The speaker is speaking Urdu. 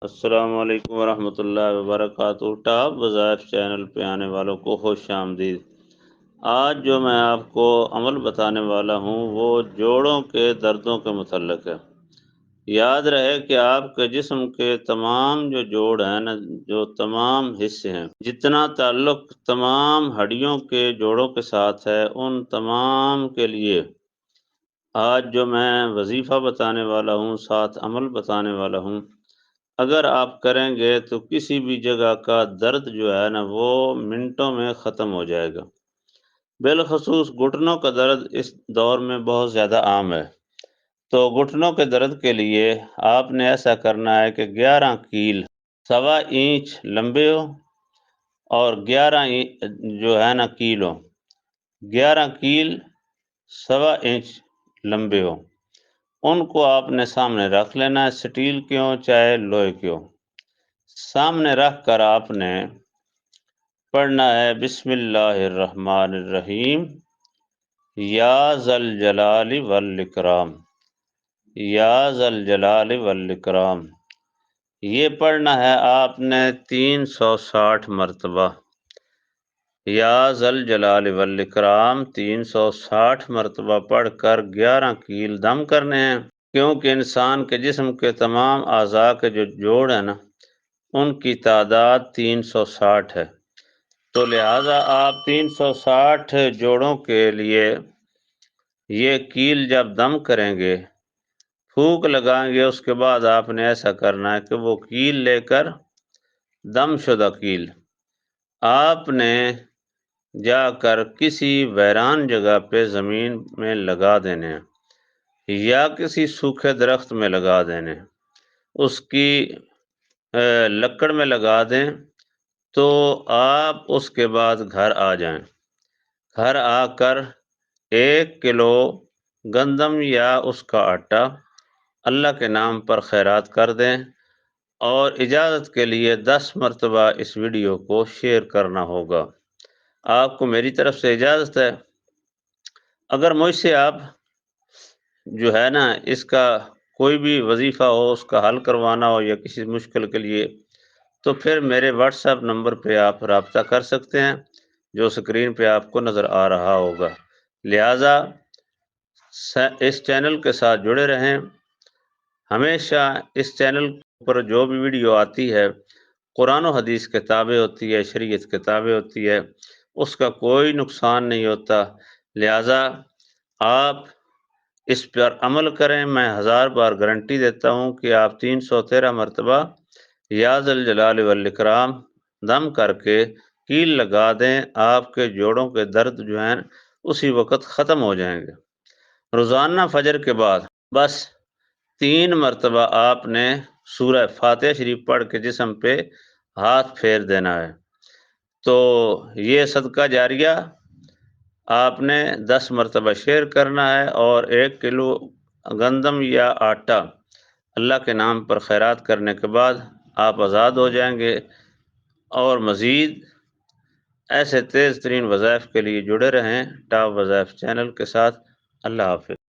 السلام علیکم ورحمۃ اللہ وبرکاتہ۔ ٹاپ وظائف چینل پہ آنے والوں کو خوش آمدید۔ آج جو میں آپ کو عمل بتانے والا ہوں وہ جوڑوں کے دردوں کے متعلق ہے۔ یاد رہے کہ آپ کے جسم کے تمام جو جوڑ ہیں نا، جو تمام حصے ہیں، جتنا تعلق تمام ہڈیوں کے جوڑوں کے ساتھ ہے، ان تمام کے لیے آج جو میں وظیفہ بتانے والا ہوں، ساتھ عمل بتانے والا ہوں، اگر آپ کریں گے تو کسی بھی جگہ کا درد جو ہے نا وہ منٹوں میں ختم ہو جائے گا۔ بالخصوص گھٹنوں کا درد اس دور میں بہت زیادہ عام ہے۔ تو گھٹنوں کے درد کے لیے آپ نے ایسا کرنا ہے کہ 11 کیل 1.25 انچ لمبے ہو اور 11 جو ہے نا کیلو 11 کیل 1.25 انچ لمبے ہو، ان کو آپ نے سامنے رکھ لینا ہے، سٹیل کے ہوں چاہے لوہے کے ہوں۔ سامنے رکھ کر آپ نے پڑھنا ہے بسم اللہ الرحمن الرحیم، یا ذا الجلال والاکرام، یا ذا الجلال والاکرام۔ یہ پڑھنا ہے آپ نے 360 مرتبہ، یا ذا الجلال والاکرام 360 مرتبہ پڑھ کر 11 کیل دم کرنے ہیں، کیونکہ انسان کے جسم کے تمام اعضاء کے جو جوڑ ہیں نا، ان کی تعداد 360 ہے۔ تو لہٰذا آپ 360 جوڑوں کے لیے یہ کیل جب دم کریں گے، پھونک لگائیں گے، اس کے بعد آپ نے ایسا کرنا ہے کہ وہ کیل لے کر دم شدہ کیل آپ نے جا کر کسی ویران جگہ پہ زمین میں لگا دینے ہیں یا کسی سوکھے درخت میں لگا دینے، اس کی لکڑ میں لگا دیں۔ تو آپ اس کے بعد گھر آ جائیں، گھر آ کر 1 کلو گندم یا اس کا آٹا اللہ کے نام پر خیرات کر دیں، اور اجازت کے لیے 10 مرتبہ اس ویڈیو کو شیئر کرنا ہوگا۔ آپ کو میری طرف سے اجازت ہے۔ اگر مجھ سے آپ جو ہے نا اس کا کوئی بھی وظیفہ ہو، اس کا حل کروانا ہو یا کسی مشکل کے لیے، تو پھر میرے واٹس ایپ نمبر پہ آپ رابطہ کر سکتے ہیں، جو سکرین پہ آپ کو نظر آ رہا ہوگا۔ لہٰذا اس چینل کے ساتھ جڑے رہیں۔ ہمیشہ اس چینل پر جو بھی ویڈیو آتی ہے، قرآن و حدیث کتابیں ہوتی ہے، شریعت کتابیں ہوتی ہے، اس کا کوئی نقصان نہیں ہوتا۔ لہٰذا آپ اس پر عمل کریں۔ میں 1000 بار گارنٹی دیتا ہوں کہ آپ 313 مرتبہ یا ذا الجلال والاکرام دم کر کے کیل لگا دیں، آپ کے جوڑوں کے درد جو ہیں اسی وقت ختم ہو جائیں گے۔ روزانہ فجر کے بعد بس 3 مرتبہ آپ نے سورہ فاتحہ شریف پڑھ کے جسم پہ ہاتھ پھیر دینا ہے۔ تو یہ صدقہ جاریہ آپ نے 10 مرتبہ شیئر کرنا ہے، اور 1 کلو گندم یا آٹا اللہ کے نام پر خیرات کرنے کے بعد آپ آزاد ہو جائیں گے۔ اور مزید ایسے تیز ترین وظائف کے لیے جڑے رہیں ٹاپ وظائف چینل کے ساتھ۔ اللہ حافظ۔